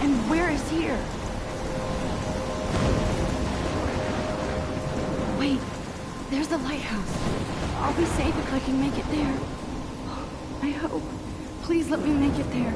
And where is here? Wait, there's the lighthouse. I'll be safe if I can make it there. I hope. Please let me make it there.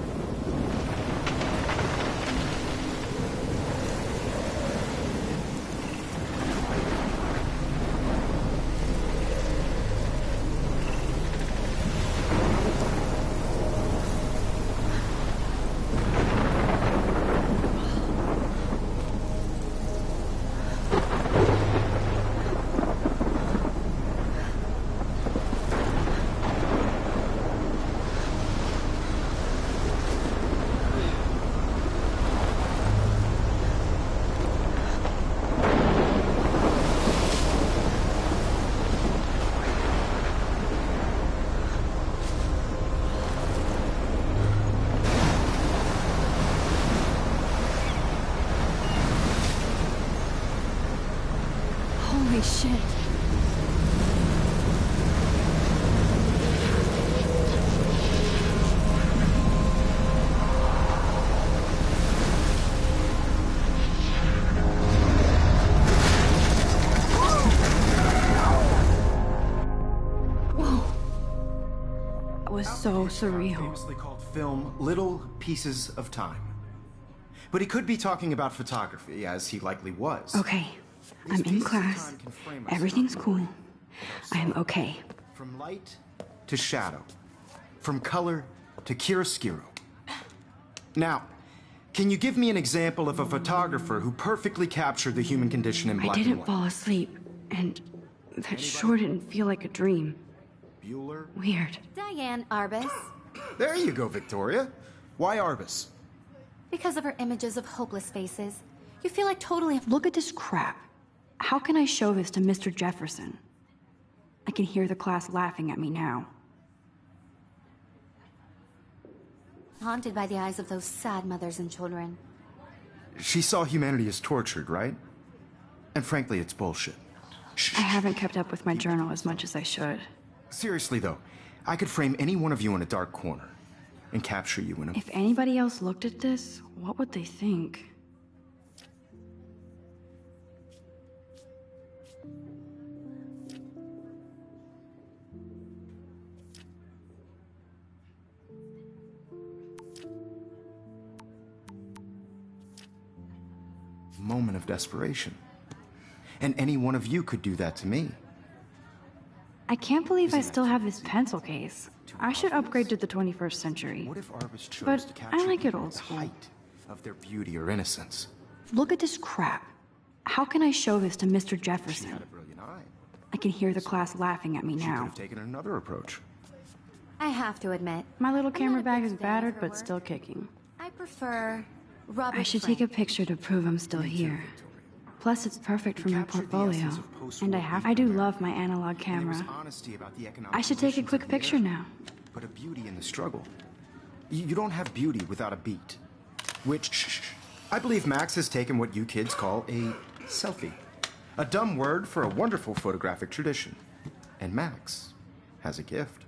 Holy shit. Whoa. That was so surreal. Famously called film Little Pieces of Time. But he could be talking about photography, as he likely was. Okay. I'm in class. Everything's cool. I am okay. From light to shadow. From color to chiaroscuro. Now, can you give me an example of a photographer who perfectly captured the human condition in black and white? I didn't fall asleep, and that sure didn't feel like a dream. Bueller? Weird. Diane Arbus. There you go, Victoria. Why Arbus? Because of her images of hopeless faces. You feel like totally... Look at this crap. How can I show this to Mr. Jefferson? I can hear the class laughing at me now. Haunted by the eyes of those sad mothers and children. She saw humanity as tortured, right? And frankly, it's bullshit. I haven't kept up with my journal as much as I should. Seriously, though, I could frame any one of you in a dark corner and capture you in a... If anybody else looked at this, what would they think? Moment of desperation. And any one of you could do that to me. I can't believe I still have this pencil case. I should upgrade to the 21st century. What if Arbus chose But to capture I like it people old at the school. height of their beauty or innocence? Look at this crap. How can I show this to Mr. She Jefferson? had a brilliant eye. I can hear the class laughing at me She could now. have taken another approach. I have to admit, My little I'm camera not a bag big is fan battered, of her but work. still kicking. I prefer Robert I should Frank. take a picture to prove I'm still here. Plus, it's perfect for my captured the portfolio. essence of post-war And I do America. love my analog And there camera. was honesty about the economic I should take a conditions quick of the picture era, now. But a beauty in the struggle. You don't have beauty without a beat. Which, I believe Max has taken what you kids call a selfie. A dumb word for a wonderful photographic tradition. And Max has a gift.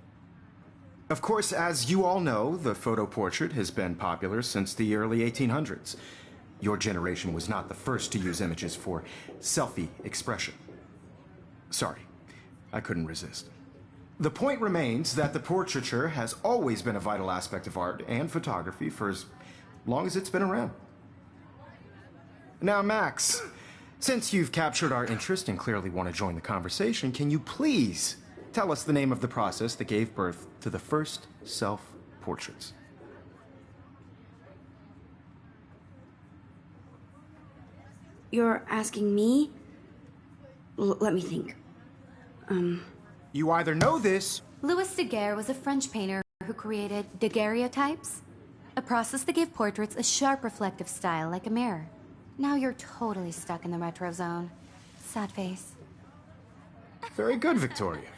Of course, as you all know, the photo portrait has been popular since the early 1800s. Your generation was not the first to use images for selfie expression. Sorry, I couldn't resist. The point remains that the portraiture has always been a vital aspect of art and photography for as long as it's been around. Now, Max, since you've captured our interest and clearly want to join the conversation, can you please tell us the name of the process that gave birth to the first self-portraits? You're asking me? Let me think. You either know this... Louis Daguerre was a French painter who created daguerreotypes, a process that gave portraits a sharp reflective style like a mirror. Now you're totally stuck in the retro zone. Sad face. Very good, Victoria.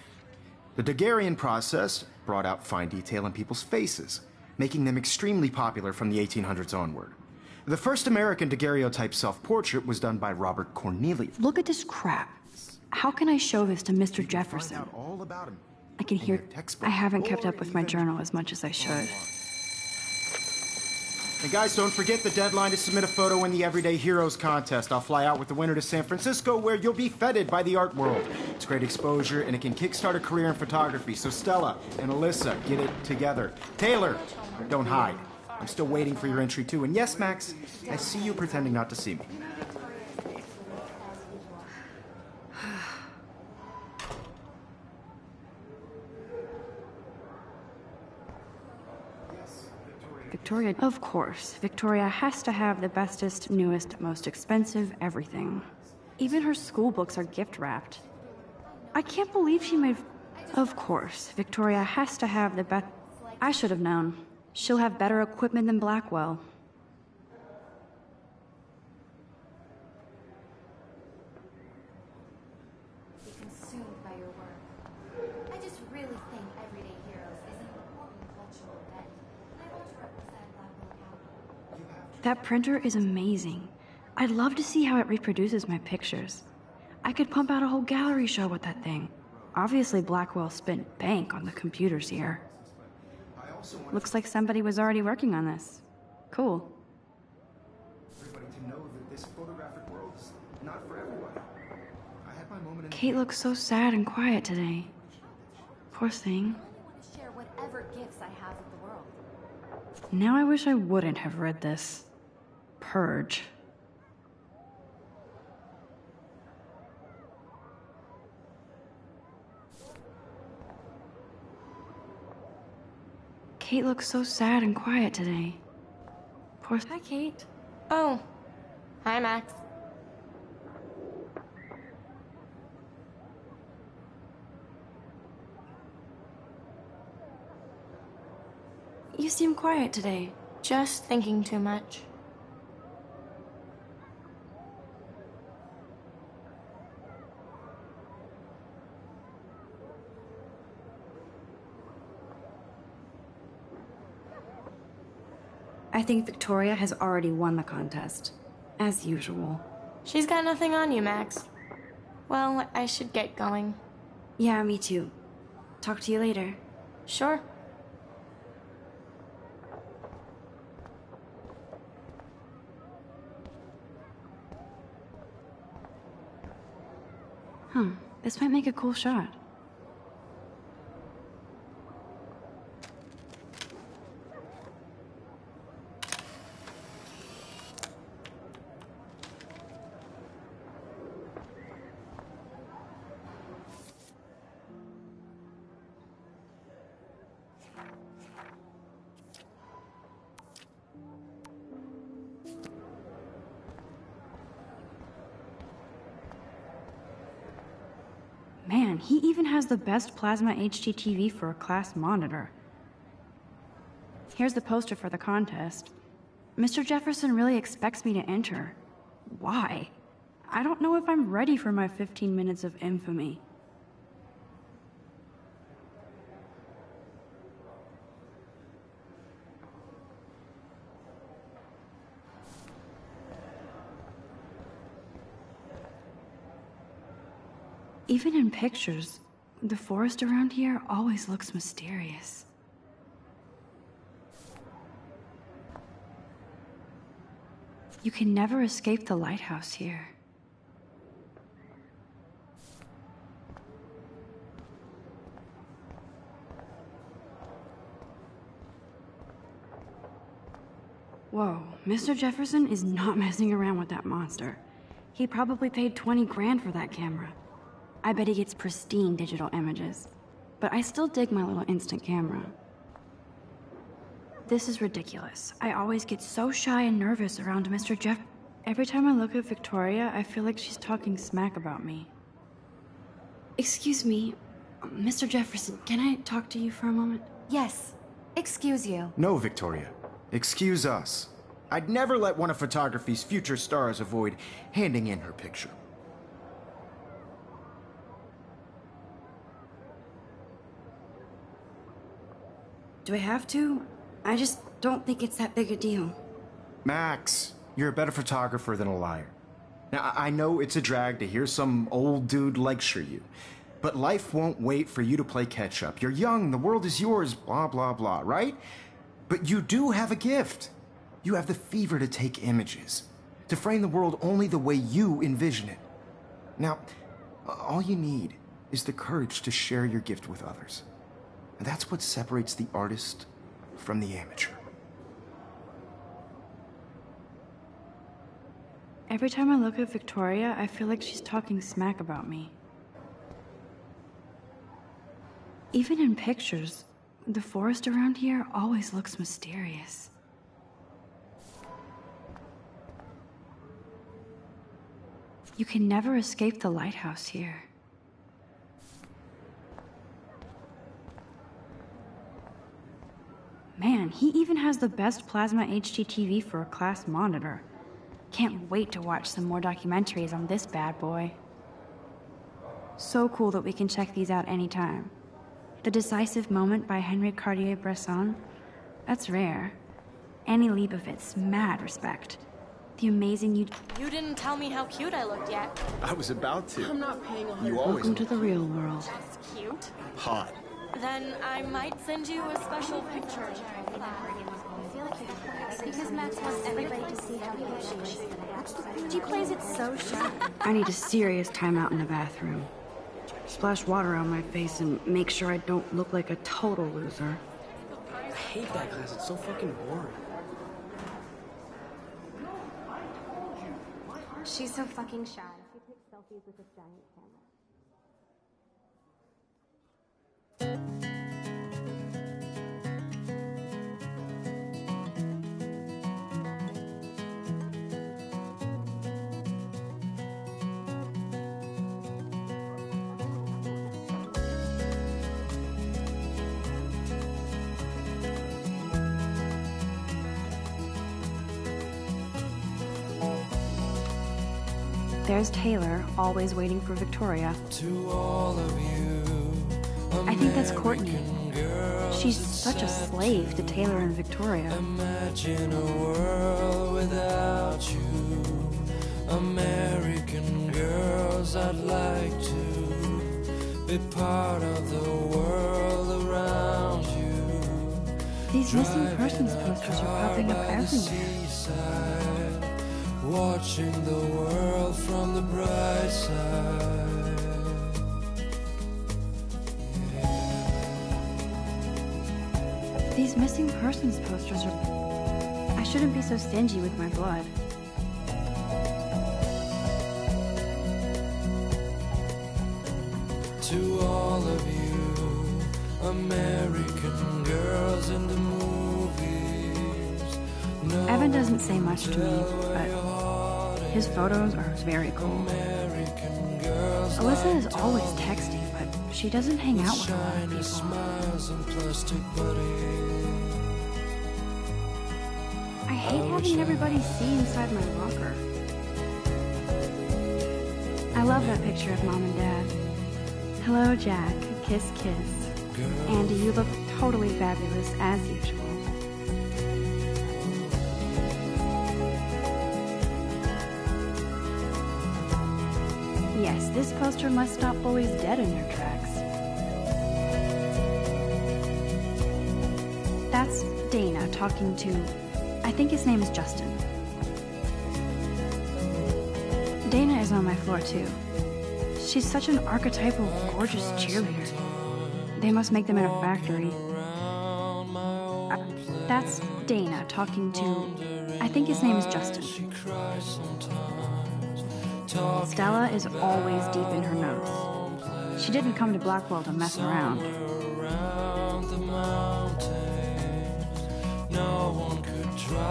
The Daguerrean process brought out fine detail in people's faces, making them extremely popular from the 1800s onward. The first American daguerreotype self-portrait was done by Robert Cornelius. Look at this crap. How can I show this to Mr. Find Jefferson? out all about him. I can in hear... your textbook, I haven't kept or up with my even journal as much as I should. And guys, don't forget the deadline to submit a photo in the Everyday Heroes contest. I'll fly out with the winner to San Francisco, where you'll be feted by the art world. It's great exposure, and it can kickstart a career in photography. So Stella and Alyssa, get it together. Taylor, don't hide. I'm still waiting for your entry, too. And yes, Max, I see you pretending not to see me. Victoria, of course. Victoria has to have the bestest, newest, most expensive everything. Even her school books are gift wrapped. I can't believe she made... Of course, Victoria has to have the best... I should have known. She'll have better equipment than Blackwell. Be consumed by your work. I just really think Everyday Heroes is an important cultural event, and I want to represent Blackwell County. That printer is amazing. I'd love to see how it reproduces my pictures. I could pump out a whole gallery show with that thing. Obviously, Blackwell spent bank on the computers here. Looks like somebody was already working on this. Cool. Everybody to know that this photographic world's not for everybody. I had my moment in Kate looks so sad and quiet today. Poor thing. I only want to share whatever gifts I have with the world. Now I wish I wouldn't have read this. Purge. Kate looks so sad and quiet today. Poor... Hi, Kate. Oh. Hi, Max. You seem quiet today. Just thinking too much. I think Victoria has already won the contest. As usual. She's got nothing on you, Max. Well, I should get going. Yeah, me too. Talk to you later. Sure. This might make a cool shot. Man, he even has the best plasma HDTV for a class monitor. Here's the poster for the contest. Mr. Jefferson really expects me to enter. Why? I don't know if I'm ready for my 15 minutes of infamy. Even in pictures, the forest around here always looks mysterious. You can never escape the lighthouse here. Whoa, Mr. Jefferson is not messing around with that monster. He probably paid 20 grand for that camera. I bet he gets pristine digital images. But I still dig my little instant camera. This is ridiculous. I always get so shy and nervous around Mr. Jeff. Every time I look at Victoria, I feel like she's talking smack about me. Excuse me, Mr. Jefferson, can I talk to you for a moment? Yes. Excuse you. No, Victoria. Excuse us. I'd never let one of photography's future stars avoid handing in her picture. Do I have to? I just don't think it's that big a deal. Max, you're a better photographer than a liar. Now, I know it's a drag to hear some old dude lecture you, but life won't wait for you to play catch-up. You're young, the world is yours, blah, blah, blah, right? But you do have a gift. You have the fever to take images, to frame the world only the way you envision it. Now, all you need is the courage to share your gift with others. And that's what separates the artist from the amateur. Every time I look at Victoria, I feel like she's talking smack about me. Even in pictures, the forest around here always looks mysterious. You can never escape the lighthouse here. Man, he even has the best plasma HDTV for a class monitor. Can't wait to watch some more documentaries on this bad boy. So cool that we can check these out anytime. The Decisive Moment by Henry Cartier-Bresson, that's rare. Annie Leibovitz, mad respect. The amazing You didn't tell me how cute I looked yet. I was about to. I'm not paying 100. You always Welcome to the real world. That's cute. hot. Then I might send you a special picture. Because Max wants everybody to see how cute she is. She plays it so sharp. I need a serious timeout in the bathroom. Splash water on my face and make sure I don't look like a total loser. I hate that class. It's so fucking boring. She's so fucking shy. She takes selfies with this giant camera. There's Taylor, always waiting for Victoria. To all of you, I think that's Courtney. American girls She's that such a slave to Taylor and Victoria. imagine a world without you. American girls, I'd like to be part of the world around you. These missing persons posters are popping up everywhere. Seaside, watching the world from the bright side. These missing persons posters are... I shouldn't be so stingy with my blood. To all of you, American girls in the movies. No Evan doesn't say much to me, but his photos are very cool. American girls Alyssa is always texting, but she doesn't hang out with a lot of shiny people. smiles and plastic buddies. I hate having everybody see inside my locker. I love that picture of Mom and Dad. Hello, Jack. Kiss, kiss. Andy, you look totally fabulous, as usual. Yes, this poster must stop bullies dead in their tracks. That's Dana talking to... I think his name is Justin. Dana is on my floor, too. She's such an archetypal, gorgeous cheerleader. They must make them in a factory. That's Dana talking to... I think his name is Justin. Stella is always deep in her notes. She didn't come to Blackwell to mess around.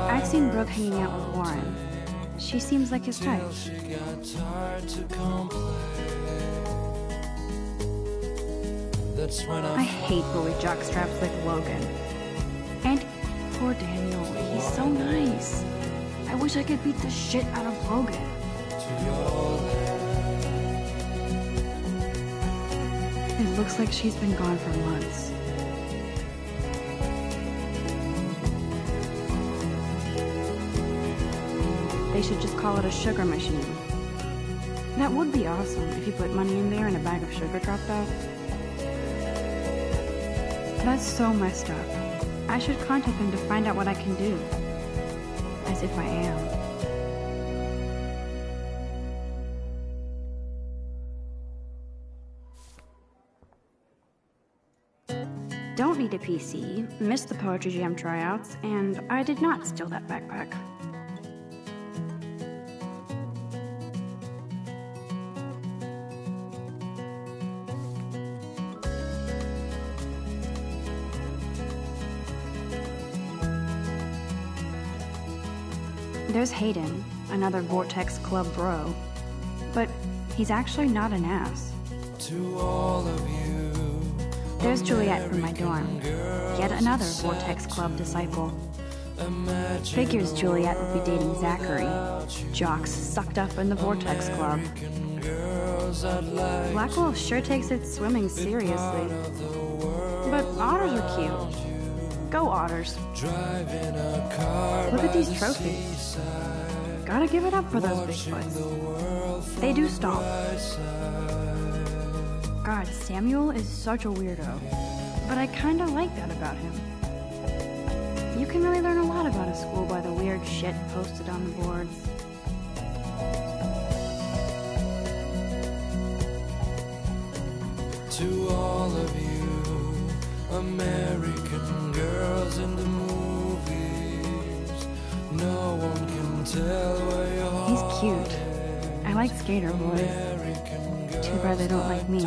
I've seen Brooke hanging out with Warren. She seems like his type. I hate bully jockstraps like Logan. And poor Daniel, he's so nice. I wish I could beat the shit out of Logan. It looks like she's been gone for months. They should just call it a sugar machine. That would be awesome if you put money in there and a bag of sugar dropped out. That's so messed up. I should contact them to find out what I can do. as if I am. Don't need a PC, missed the Poetry Jam tryouts, and I did not steal that backpack. There's Hayden, another Vortex Club bro. But he's actually not an ass. To all of you, There's Juliet from my dorm, yet another Vortex Club disciple. Figures Juliet would be dating Zachary, jocks sucked up in the Vortex Club. Blackwell sure takes its swimming seriously. But otters are cute. Go otters. Look at these trophies. Gotta give it up for those Bigfoots. They do stomp. God, Samuel is such a weirdo. But I kinda like that about him. You can really learn a lot about a school by the weird shit posted on the boards. to all of you, American girls in the movies. No one can tell where your heart He's cute. I like skater boys. Too bad they don't like me.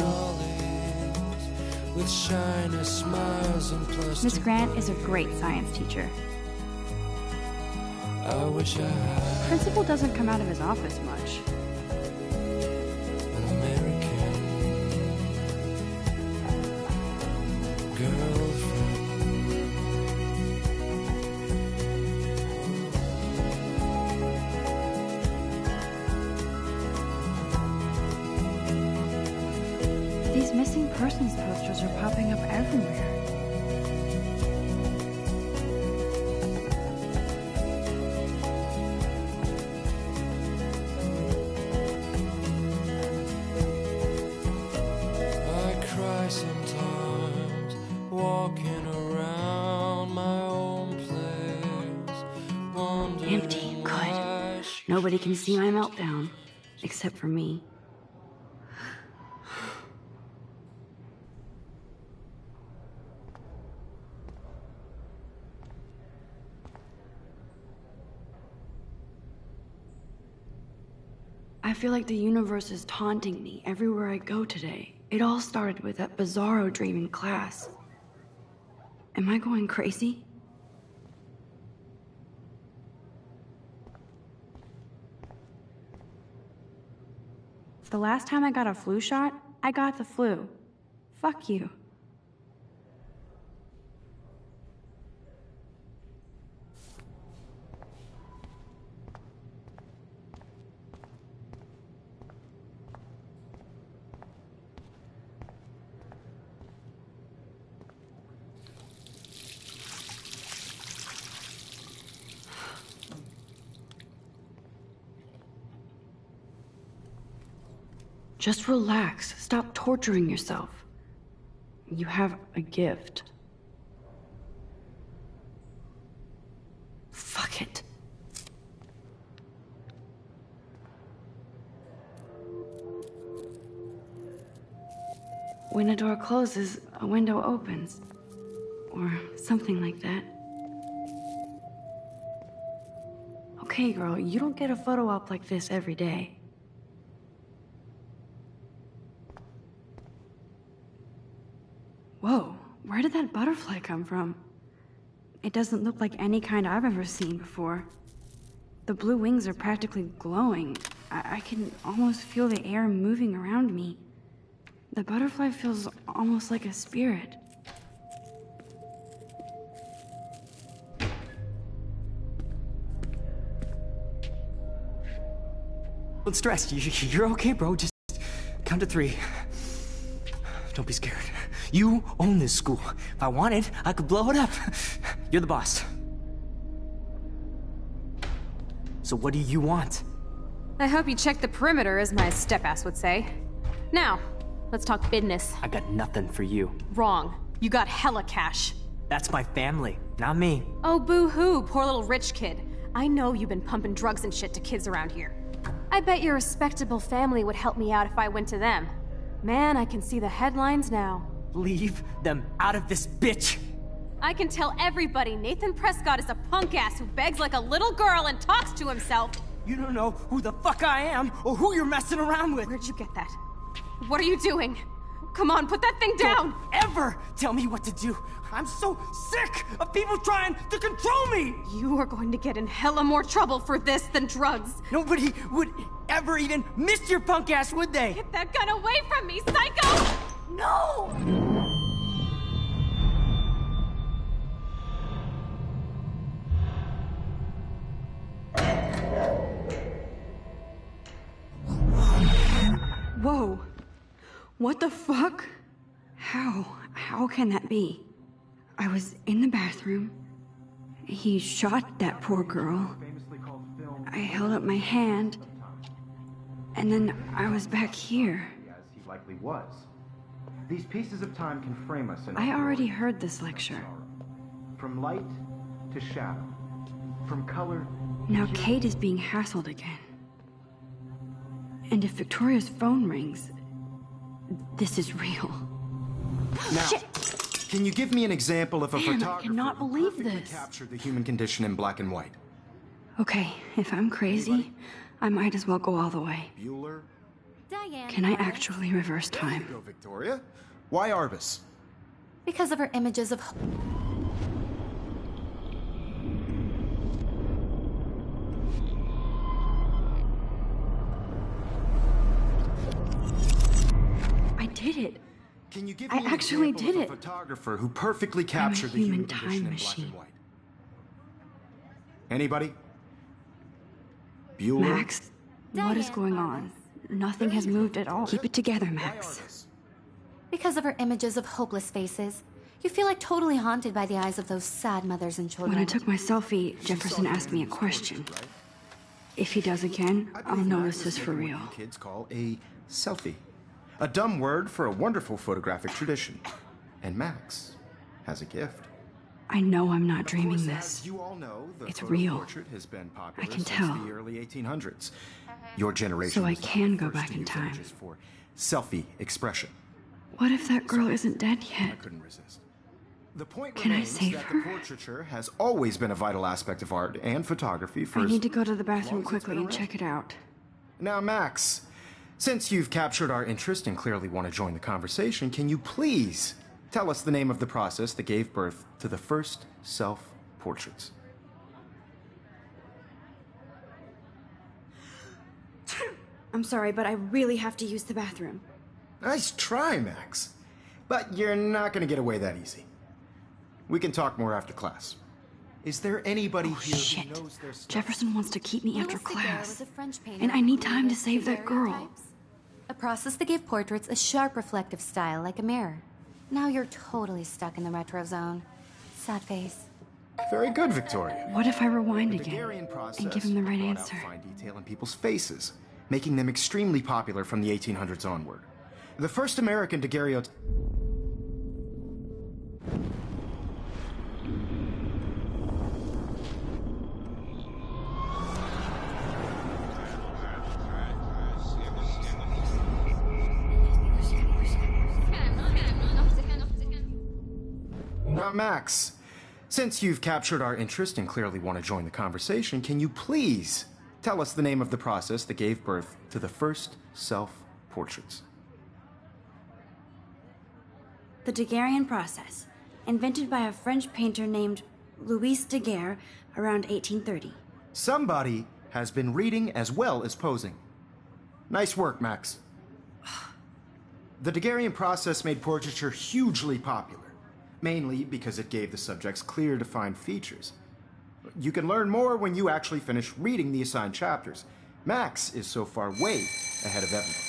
with shiny smiles and plastic. Miss Grant is a great science teacher. I wish I had Principal doesn't come out of his office much. an American girlfriend. These missing persons posters are popping up everywhere. I cry sometimes, walking around my own place, wondering Empty. why Good. Nobody can see my meltdown. Except for me. I feel like the universe is taunting me everywhere I go today. It all started with that bizarro dream in class. Am I going crazy? The last time I got a flu shot, I got the flu. Fuck you. Just relax. Stop torturing yourself. You have a gift. Fuck it. When a door closes, a window opens. Or something like that. Okay, girl, you don't get a photo op like this every day. Whoa, where did that butterfly come from? It doesn't look like any kind I've ever seen before. The blue wings are practically glowing. I can almost feel the air moving around me. The butterfly feels almost like a spirit. Don't stress. You're okay, bro. Just count to 3. Don't be scared. You own this school. If I wanted, I could blow it up. You're the boss. So what do you want? I hope you checked the perimeter, as my step-ass would say. Now, let's talk business. I got nothing for you. Wrong. You got hella cash. That's my family, not me. Oh, boo-hoo, poor little rich kid. I know you've been pumping drugs and shit to kids around here. I bet your respectable family would help me out if I went to them. Man, I can see the headlines now. Leave them out of this, bitch! I can tell everybody Nathan Prescott is a punk ass who begs like a little girl and talks to himself. You don't know who the fuck I am or who you're messing around with. Where'd you get that? What are you doing? Come on, put that thing down! Don't ever tell me what to do. I'm so sick of people trying to control me! You are going to get in hella more trouble for this than drugs. Nobody would ever even miss your punk ass, would they? Get that gun away from me, psycho! No! Whoa. What the fuck? How can that be? I was in the bathroom. He shot that poor girl. I held up my hand. And then I was back here. As he likely was. These pieces of time can frame us in I already heard this lecture. From light to shadow. From color. Now Kate is being hassled again. And if Victoria's phone rings, this is real. Now, Shit! Can you give me an example of a Man, I photographer cannot who believe perfectly this. captured the human condition in black and white? Okay, if I'm crazy, I might as well go all the way. Bueller? Diane. Can I actually reverse time? Go, Victoria. Why Arbus? Because of her images of... I did it. Can you give I me an actually example did of a it. photographer who perfectly captured the human human time condition in black machine. and white? Anybody? Bueller? Max, what is going on? Nothing has moved at all. Keep it together, Why Max. Arbus? Because of her images of hopeless faces. You feel like totally haunted by the eyes of those sad mothers and children. When I took my selfie, Jefferson asked me a question. If he does again, I I'll believe know Max this is is for taking real. what you kids call a selfie. A dumb word for a wonderful photographic tradition. And Max has a gift. I know I'm not dreaming Of course, this. as you all know, the It's photo real. portrait has been popular I can since tell. the early 1800s. Your generation So I was not can the go first back to in use time. images for selfie expression. What if that girl isn't dead I yet? couldn't resist. The point Can I remains save that her? the portraiture has always been a vital aspect of art and photography for I as need to go to the long bathroom as it's quickly been and around. check it out. Now, Max, since you've captured our interest and clearly want to join the conversation, can you please tell us the name of the process that gave birth to the first self-portraits? I'm sorry, but I really have to use the bathroom. Nice try, Max. But you're not going to get away that easy. We can talk more after class. Is there anybody here Shit. who knows their stuff? Jefferson wants to keep me after Louis Daguerre class. was a French painter And I who need time to created save that girl. daguerreotypes, a process that gave portraits a sharp reflective style like a mirror. Now you're totally stuck in the retro zone. Sad face. Very good, Victoria. What if I rewind The again Daguerrean process and give him the right brought out answer? fine detail in people's faces, making them extremely popular from the 1800s onward. The first American daguerreotype. Now, Max, since you've captured our interest and clearly want to join the conversation, can you please tell us the name of the process that gave birth to the first self-portraits? The Daguerrean process, invented by a French painter named Louis Daguerre around 1830. Somebody has been reading as well as posing. Nice work, Max. The Daguerrean process made portraiture hugely popular, mainly because it gave the subjects clear, defined features. You can learn more when you actually finish reading the assigned chapters. Max is so far way ahead of everyone.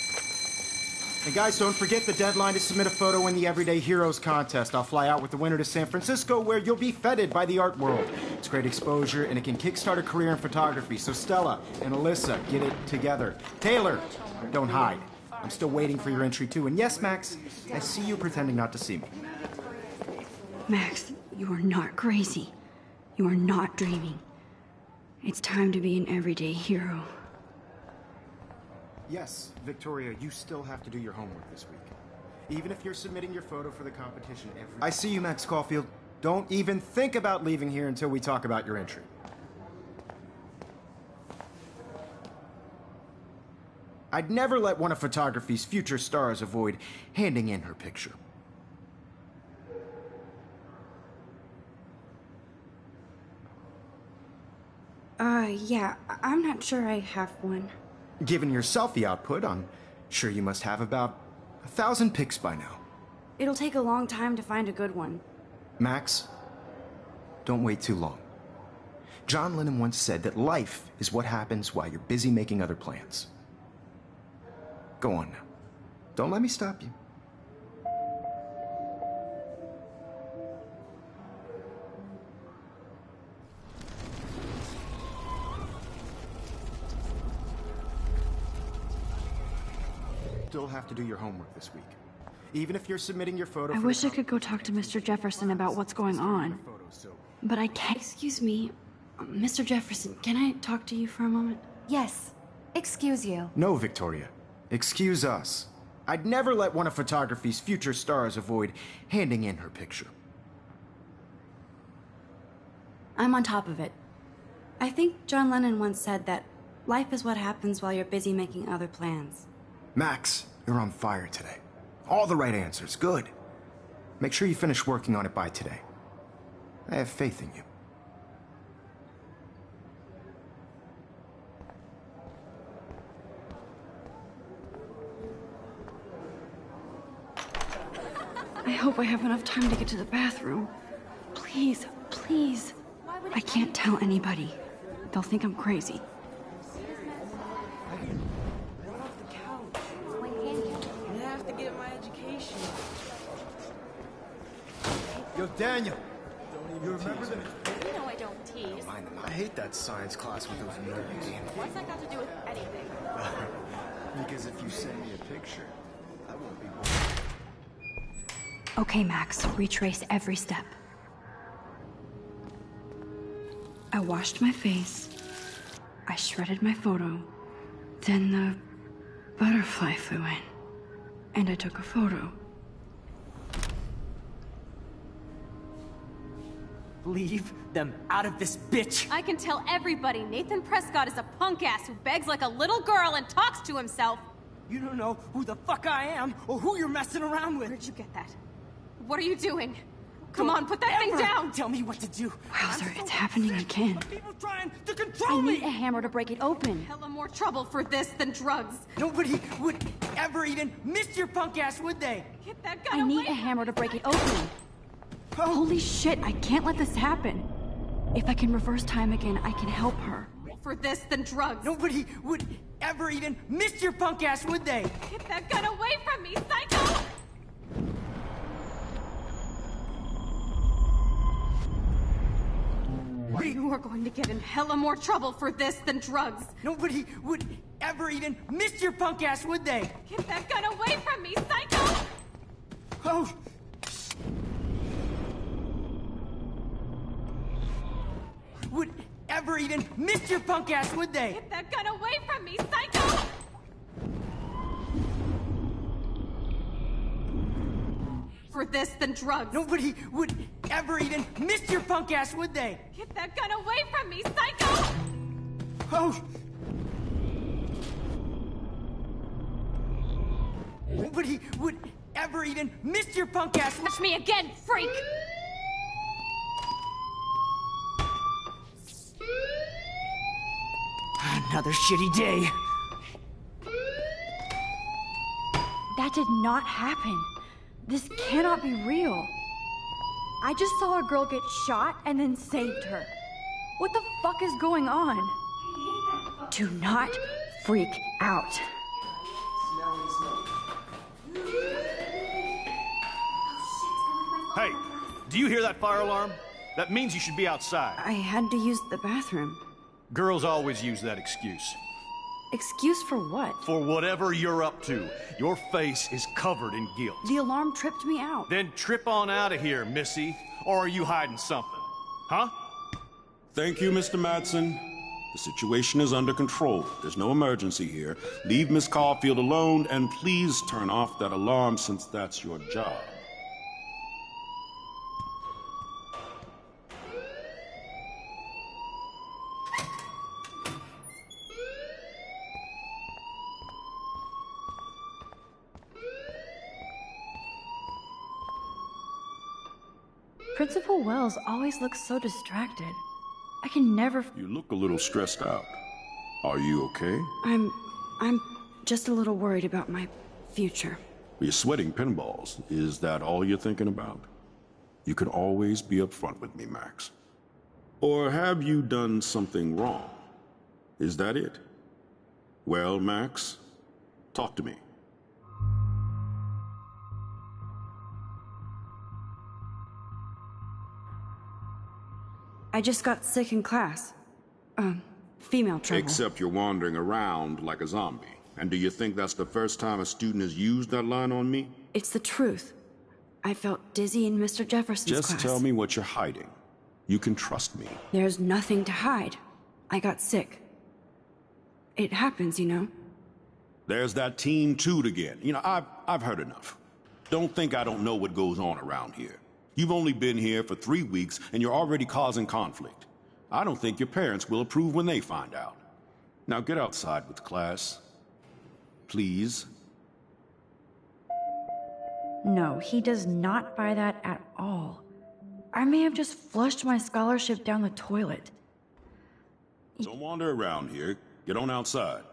And guys, don't forget the deadline to submit a photo in the Everyday Heroes contest. I'll fly out with the winner to San Francisco, where you'll be feted by the art world. It's great exposure, and it can kickstart a career in photography. So Stella and Alyssa, get it together. Taylor, don't hide. I'm still waiting for your entry, too. And yes, Max, I see you pretending not to see me. Max, you are not crazy. You are not dreaming. It's time to be an everyday hero. Yes, Victoria, you still have to do your homework this week. Even if you're submitting your photo for the competition every... I see you, Max Caulfield. Don't even think about leaving here until we talk about your entry. I'd never let one of photography's future stars avoid handing in her picture. Yeah, I'm not sure I have one. Given your selfie output, I'm sure you must have about 1,000 pics by now. It'll take a long time to find a good one. Max, don't wait too long. John Lennon once said that life is what happens while you're busy making other plans. Go on now. Don't let me stop you. Still have to do your homework this week. Even if you're submitting your photo... I wish I could go talk to Mr. Jefferson about what's going on. But I can't... Excuse me, Mr. Jefferson, can I talk to you for a moment? Yes. Excuse you. No, Victoria. Excuse us. I'd never let one of photography's future stars avoid handing in her picture. I'm on top of it. I think John Lennon once said that life is what happens while you're busy making other plans. Max, you're on fire today. All the right answers. Good. Make sure you finish working on it by today. I have faith in you. I hope I have enough time to get to the bathroom. Please, please. I can't tell anybody. They'll think I'm crazy. Yo, Daniel. You remember that? You know I don't tease. Mind them. I hate that science class with those nerds. What's that got to do with anything? Because if you send me a picture, I won't be bored. Okay, Max, retrace every step. I washed my face. I shredded my photo. Then the butterfly flew in. And I took a photo. Leave them out of this bitch! I can tell everybody Nathan Prescott is a punk ass who begs like a little girl and talks to himself. You don't know who the fuck I am or who you're messing around with. Where'd you get that? What are you doing? Come on, put that thing down! Tell me what to do. Wowzer, it's happening again. People trying to I control need me! a hammer to break it open. Hella more trouble for this than drugs. Nobody would ever even miss your punk ass, would they? Get that gun I need away a hammer to from me, break it psycho! open. Holy shit, I can't let this happen. If I can reverse time again, I can help her. For this than drugs. Nobody would ever even miss your punk ass, would they? Get that gun away from me, psycho! You are going to get in hella more trouble for this than drugs. Nobody would ever even miss your punk ass, would they? Get that gun away from me, psycho! Oh! Would ever even miss your punk ass, would they? Get that gun away from me, psycho! For this than drugs. Nobody would ever even miss your punk ass, would they? Get that gun away from me, psycho! Oh! Nobody would ever even miss your punk ass. Touch me again, freak! Another shitty day. That did not happen. This cannot be real. I just saw a girl get shot and then saved her. What the fuck is going on? Do not freak out. Hey, do you hear that fire alarm? That means you should be outside. I had to use the bathroom. Girls always use that excuse. Excuse for what? For whatever you're up to, your face is covered in guilt. The alarm tripped me out. Then trip on out of here, Missy. Or are you hiding something? Huh? Thank you, Mr. Madsen. The situation is under control. There's no emergency here. Leave Miss Caulfield alone, and please turn off that alarm since that's your job. Principal Wells always looks so distracted. I can never... You look a little stressed out. Are you okay? I'm just a little worried about my future. You're sweating pinballs. Is that all you're thinking about? You can always be upfront with me, Max. Or have you done something wrong? Is that it? Well, Max, talk to me. I just got sick in class. Female trouble. Except you're wandering around like a zombie. And do you think that's the first time a student has used that line on me? It's the truth. I felt dizzy in Mr. Jefferson's class. Just tell me what you're hiding. You can trust me. There's nothing to hide. I got sick. It happens, you know. There's that teen toot again. You know, I've heard enough. Don't think I don't know what goes on around here. You've only been here for 3 weeks, and you're already causing conflict. I don't think your parents will approve when they find out. Now get outside with class. Please. No, he does not buy that at all. I may have just flushed my scholarship down the toilet. Don't wander around here. Get on outside.